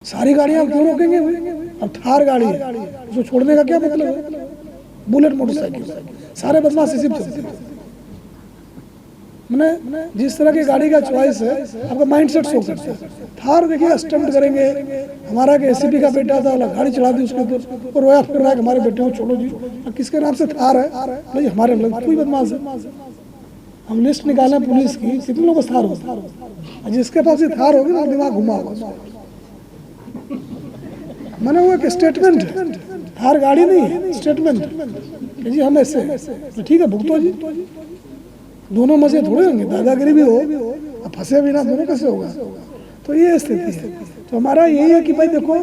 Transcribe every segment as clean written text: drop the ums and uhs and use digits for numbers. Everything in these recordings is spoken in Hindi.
सारी गाड़ियां क्यों रोकेंगे भाई? अब थार गाड़ी है, उसको छोड़ने का क्या मतलब है? बुलेट मोटरसाइकिल, सारे बदमाश इसी पे चलते हैं। मैंने जिस तरह की गाड़ी का चॉइस है, आपका माइंड सेट शो करता है। थार देखिए स्टंट करेंगे। हमारा के एसीपी का बेटा था, गाड़ी चढ़ा दी उसके ऊपर और रोया फिर रहा है कि हमारे बेटे को छोड़ो जी। अब किसके नाम से थार है? भाई हमारे लोग कोई बदमाश है। हम लिस्ट निकालें पुलिस की, कितने लोगों को थार होगा? जिसके पास ये थार होगी ना, दिमाग घुमा होगा। मैंने वो एक स्टेटमेंट है, थार गाड़ी नहीं है, स्टेटमेंट कि जी हम ऐसे, तो ठीक है भुगतो जी। दोनों मजे थोड़े होंगे, दादागिरी भी हो, अब फंसे भी ना, दोनों कैसे होगा? तो ये स्थिति है। तो हमारा यही है कि भाई देखो,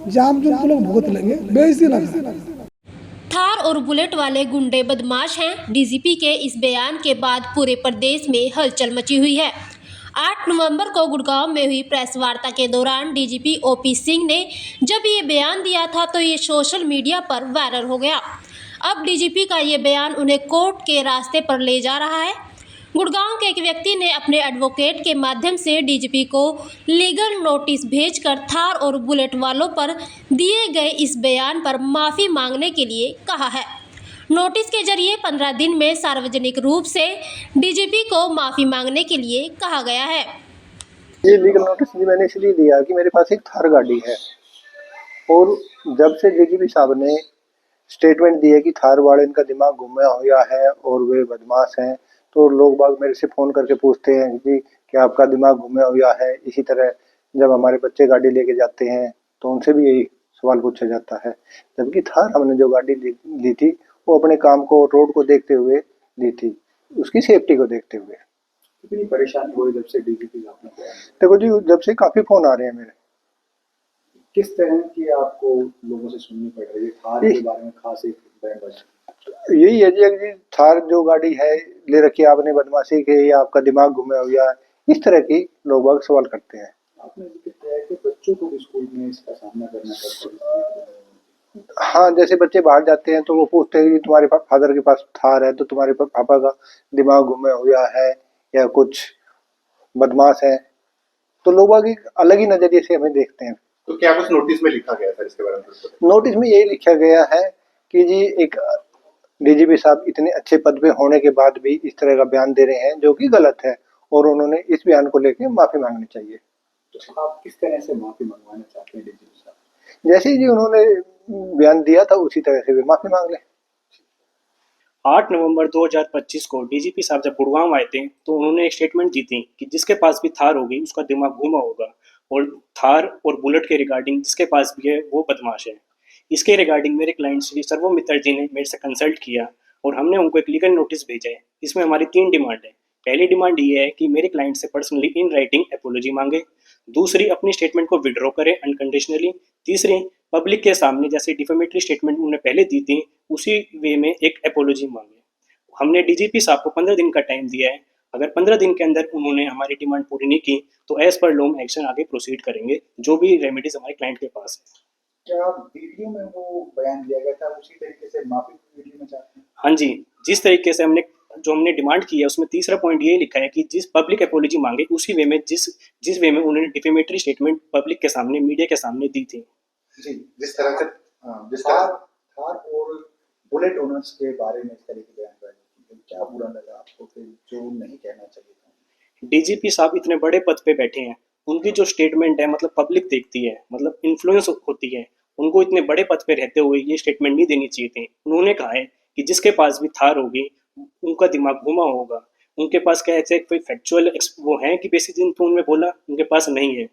जाम जुम तो लोग भुगत लेंगे, बेइज्जती ना करें। थार और बुलेट वाले गुंडे बदमाश हैं। डीजीपी के इस बयान के बाद पूरे प्रदेश में हलचल मची हुई है। 8 नवंबर को गुड़गांव में हुई प्रेस वार्ता के दौरान डीजीपी ओपी सिंह ने जब ये बयान दिया था तो ये सोशल मीडिया पर वायरल हो गया। अब डीजीपी का ये बयान उन्हें कोर्ट के रास्ते पर ले जा रहा है। गुड़गांव के एक व्यक्ति ने अपने एडवोकेट के माध्यम से डीजीपी को लीगल नोटिस भेजकर थार और बुलेट वालों पर दिए गए इस बयान पर माफ़ी मांगने के लिए कहा है। नोटिस के जरिए 15 दिन में सार्वजनिक रूप से डीजीपी को माफ़ी मांगने के लिए कहा गया है। ये लीगल नोटिस भी मैंने इसलिए दिया कि मेरे पास एक थार गाड़ी है और जब से डीजीपी साहब ने स्टेटमेंट दी है कि थार वाले इनका दिमाग घूमा हुआ है और वे बदमाश हैं, तो लोग बाग मेरे से फ़ोन करके पूछते हैं कि क्या आपका दिमाग घूमा हुआ है? इसी तरह जब हमारे बच्चे गाड़ी लेके जाते हैं तो उनसे भी यही सवाल पूछा जाता है। जबकि थार हमने जो गाड़ी ली थी वो अपने काम को, रोड को देखते हुए ली थी, उसकी सेफ्टी को देखते हुए। कितनी परेशानी हुई जब से डीजीपी आपने? देखो जी, जब से काफ़ी फ़ोन आ रहे हैं मेरे। किस तरह की आपको लोगों से सुननी पड़ रही है? थार के बारे में खास एक बयान। यही है जी, थार जो गाड़ी है ले रखी है आपने बदमाशी के, या आपका दिमाग घूमा हुआ है, इस तरह की लोग बाग सवाल करते हैं। आपने जिक्र किया है कि बच्चों को भी स्कूल में इसका सामना करना पड़ता है। हाँ, जैसे बच्चे बाहर जाते हैं तो वो पूछते हैं कि तुम्हारे फादर के पास थार है तो तुम्हारे पापा का दिमाग घूमा हुआ है या कुछ बदमाश है, तो लोग बाग एक अलग ही नजरिए से हमें देखते हैं। तो क्या कुछ नोटिस में लिखा गया था इसके बारे में? नोटिस में यही लिखा गया है कि जी एक डीजीपी साहब इतने अच्छे पद पे होने के बाद भी इस तरह का बयान दे रहे हैं जो कि गलत है और उन्होंने इस बयान को लेकर माफी मांगनी चाहिए। तो आप किस तरह से माफी मंगवाना चाहते हैं डीजीपी साहब? जैसे ही जी उन्होंने बयान दिया था उसी तरह से भी माफी मांग लें। 8 नवंबर 2025 को डीजीपी साहब जब गुड़गांव आए थे तो उन्होंने एक स्टेटमेंट दी थी कि जिसके पास भी थार होगी उसका दिमाग घूमा होगा, और थार और बुलेट के रिगार्डिंग जिसके पास भी है वो बदमाश है। इसके रिगार्डिंग मेरे क्लाइंट श्री सर्वो मित्तर जी ने मेरे से कंसल्ट किया और हमने उनको एक लीगल नोटिस भेजा है। इसमें हमारी 3 डिमांड है। पहली डिमांड ये है कि मेरे क्लाइंट से पर्सनली इन राइटिंग एपोलॉजी मांगे। दूसरी, अपनी स्टेटमेंट को विड्रॉ करें अनकंडीशनली। तीसरी, पब्लिक के सामने जैसे डिफेमेटरी स्टेटमेंट उन्होंने पहले दी थी उसी वे में एक एपोलॉजी मांगे। हमने डीजीपी साहब को 15 दिन का टाइम दिया है। अगर 15 दिन के अंदर उन्होंने हमारी डिमांड पूरी नहीं की तो एज पर लॉ एक्शन आगे प्रोसीड करेंगे, जो भी रेमेडीज हमारे क्लाइंट के पास है। क्या वीडियो में वो बयान दिया गया था उसी तरीके से माफी वीडियो में चाहते हैं? हाँ जी, जिस तरीके से हमने डिमांड की है उसमें तीसरा पॉइंट ये लिखा है कि जिस पब्लिक एपोलॉजी मांगे उसी वे में जिस वे में उन्होंने डिफेमेटरी स्टेटमेंट पब्लिक के सामने, मीडिया के सामने दी थी। जी, जिस तरह से थार और बुलेट ओनर्स के बारे में इस तरह की बयान क्या बुरा लगा आपको कि जो नहीं कहना चाहिए था? डीजीपी साहब इतने बड़े पद पे बैठे हैं, उनकी जो स्टेटमेंट है मतलब पब्लिक देखती है, मतलब इन्फ्लुएंस होती है। उनको इतने बड़े पद पे रहते हुए ये स्टेटमेंट नहीं देनी चाहिए थी। उन्होंने कहा है कि जिसके पास भी थार होगी उनका दिमाग घुमा होगा। उनके पास क्या ऐसे कोई फैक्चुअल वो है कि बेसिक इन्फो उनमें बोला, उनके पास नहीं है।